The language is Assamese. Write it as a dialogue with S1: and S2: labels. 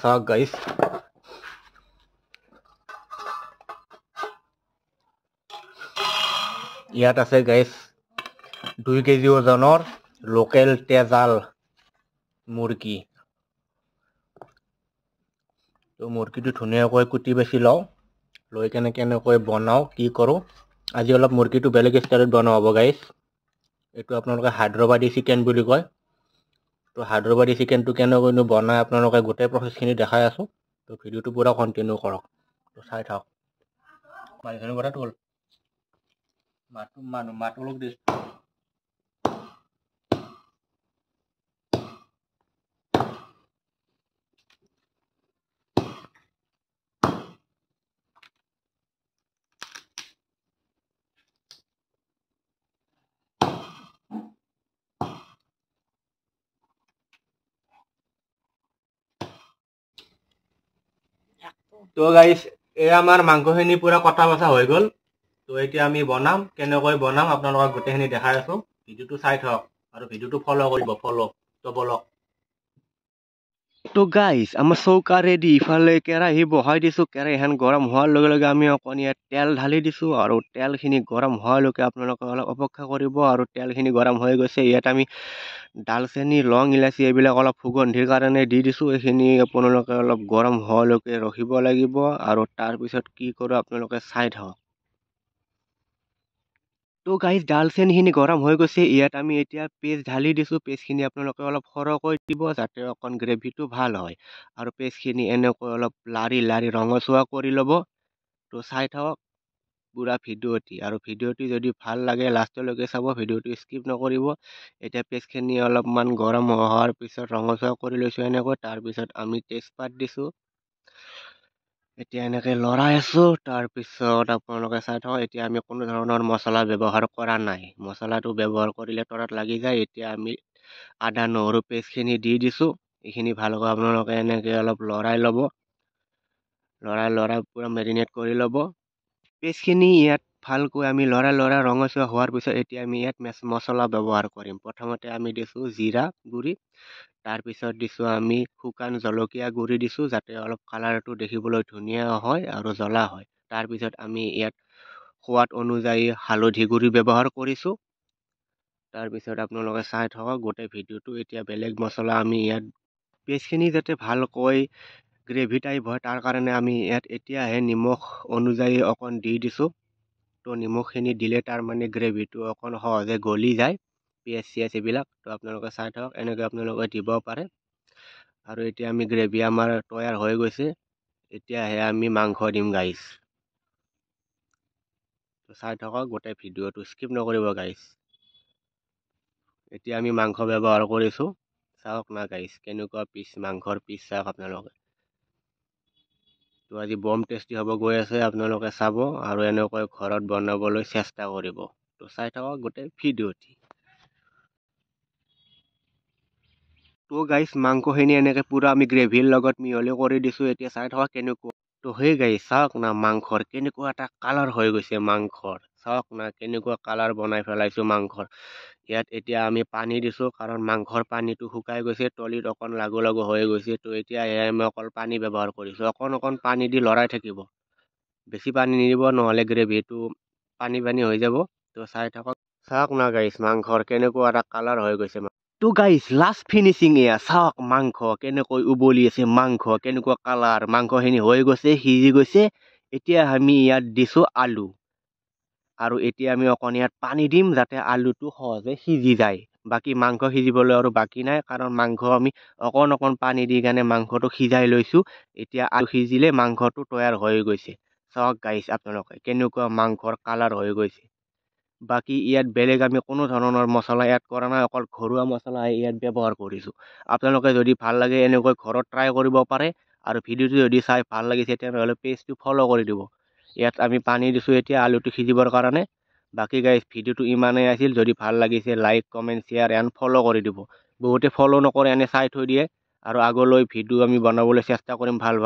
S1: চাওক গাইছ, ইয়াত আছে গাইছ 2 কেজি ওজনৰ লোকেল তেজাল মুৰ্গী। তো মুৰ্গীটো ধুনীয়াকৈ কুটি বাছি লওঁ, লৈ কেনেকৈ বনাওঁ কি কৰোঁ। আজি অলপ মুৰ্গীটো বেলেগ ষ্টাইলত বনোৱা হ'ব গাইছ। এইটো আপোনালোকে হায়দৰাবাদী চিকেন বুলি কয়। তো হায়দৰাবাদী চিকেনটো কেনেকৈনো বনাই আপোনালোকে গোটেই প্ৰচেছখিনি দেখাই আছোঁ। তো ভিডিঅ'টো পূৰা কণ্টিনিউ কৰক, তো চাই থাকক। মানুহজনৰ কথাটো হ'ল মাতো লোক দিছ। তো গাইছ, এই আমাৰ মাংসখিনি পূৰা কটা বচা হৈ গ'ল। তো এতিয়া আমি বনাম, কেনেকৈ বনাম আপোনালোকক গোটেইখিনি দেখাই আছোঁ। ভিডিঅ'টো চাই থাকক আৰু ভিডিঅ'টো ফ'ল' কৰিব, তো বলক। তো গাইছ, আমাৰ চৌকা ৰেডি। ইফালে কেৰাহী বহাই দিছোঁ। কেৰাহীখন গৰম হোৱাৰ লগে লগে আমি অকণ ইয়াত তেল ঢালি দিছোঁ, আৰু তেলখিনি গৰম হোৱালৈকে আপোনালোকে অলপ অপেক্ষা কৰিব। আৰু তেলখিনি গৰম হৈ গৈছে, ইয়াত আমি ডালচেনি, লং, ইলাচি এইবিলাক অলপ সুগন্ধিৰ কাৰণে দি দিছোঁ। এইখিনি আপোনালোকে অলপ গৰম হোৱালৈকে ৰখিব লাগিব, আৰু তাৰপিছত কি কৰোঁ আপোনালোকে চাই থাকক। তো গাইজ, ডালচেনিখিনি গৰম হৈ গৈছে। ইয়াত আমি এতিয়া পেষ্ট ঢালি দিছোঁ। পেষ্টখিনি আপোনালোকে অলপ সৰহকৈ দিব, যাতে অকণ গ্ৰেভিটো ভাল হয়। আৰু পেষ্টখিনি এনেকৈ অলপ লাৰি ৰঙচুৱা কৰি ল'ব। তো চাই থাকক পুৰা ভিডিঅ'টি, আৰু ভিডিঅ'টি যদি ভাল লাগে লাষ্টলৈকে চাব, ভিডিঅ'টো স্কিপ নকৰিব। এতিয়া পেষ্টখিনি অলপমান গৰম হোৱাৰ পিছত ৰঙচুৱা কৰি লৈছোঁ এনেকৈ। তাৰপিছত আমি তেজপাত দিছোঁ। এতিয়া এনেকৈ লৰাই আছোঁ। তাৰপিছত আপোনালোকে চাই থাকক, এতিয়া আমি কোনো ধৰণৰ মছলা ব্যৱহাৰ কৰা নাই। মছলাটো ব্যৱহাৰ কৰিলে তলত লাগি যায়। এতিয়া আমি আদা নহৰু পেষ্টখিনি দি দিছোঁ। এইখিনি ভালকৈ আপোনালোকে এনেকৈ অলপ লৰাই ল'ব। লৰাই পূৰা মেৰিনেট কৰি ল'ব। পেষ্টখিনি ইয়াত ভালকৈ আমি লৰাই ৰঙচুৱা হোৱাৰ পিছত এতিয়া আমি ইয়াত মছলা ব্যৱহাৰ কৰিম। প্ৰথমতে আমি দিছোঁ জিৰা গুড়ি, তাৰপিছত দিছোঁ আমি শুকান জলকীয়া গুড়ি দিছোঁ, যাতে অলপ কালাৰটো দেখিবলৈ ধুনীয়া হয় আৰু জ্বলা হয়। তাৰপিছত আমি ইয়াত সোৱাদ অনুযায়ী হালধি গুড়ি ব্যৱহাৰ কৰিছোঁ। তাৰপিছত আপোনালোকে চাই থাকক গোটেই ভিডিঅ'টো। এতিয়া বেলেগ মছলা আমি ইয়াত পেষ্টখিনি যাতে ভালকৈ গ্ৰেভি টাইপ হয়, তাৰ কাৰণে আমি ইয়াত এতিয়াহে নিমখ অনুযায়ী অকণ দি দিছোঁ। তো নিমখখিনি দিলে তাৰমানে গ্ৰেভিটো অকণ সহজে গলি যায়, পিঁয়াজ চিয়াজ এইবিলাক। তো আপোনালোকে চাই থাকক, এনেকৈ আপোনালোকে দিব পাৰে। আৰু এতিয়া আমি গ্ৰেভি আমাৰ তৈয়াৰ হৈ গৈছে। এতিয়াহে আমি মাংস দিম গাইছ। তো চাই থাকক গোটেই ভিডিঅ'টো, স্কিপ নকৰিব গাইছ। এতিয়া আমি মাংস ব্যৱহাৰ কৰিছোঁ। চাওক না গাইছ, কেনেকুৱা মাংসৰ পিচ চাওক আপোনালোকে। তো আজি বম টেষ্টি হ'ব গৈ আছে, আপোনালোকে চাব আৰু এনেকৈ ঘৰত বনাবলৈ চেষ্টা কৰিব। তো চাই থাকক গোটেই ভিডিঅ'টি। তো গাইছ, মাংসখিনি এনেকৈ পূৰা আমি গ্ৰেভিৰ লগত মিহলি কৰি দিছোঁ। এতিয়া চাই থাকক কেনেকুৱা। তো সেই গাইছ, চাওক না মাংসৰ কেনেকুৱা এটা কালাৰ হৈ গৈছে মাংসৰ। চাওক না কেনেকুৱা কালাৰ বনাই পেলাইছোঁ মাংসৰ। ইয়াত এতিয়া আমি পানী দিছোঁ, কাৰণ মাংসৰ পানীটো শুকাই গৈছে, তলিত অকণ লাগু হৈ গৈছে। তো এতিয়া আমি অকল পানী ব্যৱহাৰ কৰিছোঁ। অকণ পানী দি লৰাই থাকিব, বেছি পানী নিদিব, নহ'লে গ্ৰেভিটো পানী হৈ যাব। তো চাই থাকক, চাওক না গাইছ, মাংসৰ কেনেকুৱা এটা কালাৰ হৈ গৈছে। তো গাইছ, লাষ্ট ফিনিচিং এয়া চাওক, মাংস কেনেকৈ উবলি আছে, মাংস কেনেকুৱা কালাৰ, মাংসখিনি হৈ গৈছে, সিজি গৈছে। এতিয়া আমি ইয়াত দিছোঁ আলু, আৰু এতিয়া আমি অকণ ইয়াত পানী দিম, যাতে আলুটো সহজে সিজি যায়। বাকী মাংস সিজিবলৈ আৰু বাকী নাই, কাৰণ মাংস আমি অকণ পানী দি কাৰণে মাংসটো সিজাই লৈছোঁ। এতিয়া আলু সিজিলে মাংসটো তৈয়াৰ হৈ গৈছে। চাওক গাইছ আপোনালোকে কেনেকুৱা মাংসৰ কালাৰ হৈ গৈছে। বাকী ইয়াত বেলেগ আমি কোনো ধৰণৰ মছলা এড কৰা নাই, অকল ঘৰুৱা মছলা ইয়াত ব্যৱহাৰ কৰিছোঁ। আপোনালোকে যদি ভাল লাগে এনেকৈ ঘৰত ট্ৰাই কৰিব পাৰে। আৰু ভিডিঅ'টো যদি চাই ভাল লাগিছে, তেনেহ'লে পেজটো ফ'ল' কৰি দিব। ইয়াত আমি পানী দিছোঁ এতিয়া আলুটো সিজিবৰ কাৰণে। বাকী গাইছ, ভিডিঅ'টো ইমানেই আছিল। যদি ভাল লাগিছে like, comment, share and follow' কৰি দিব। বহুতে ফ'ল' নকৰে, এনে চাই থৈ দিয়ে। আৰু আগলৈ ভিডিঅ' আমি বনাবলৈ চেষ্টা কৰিম ভাল।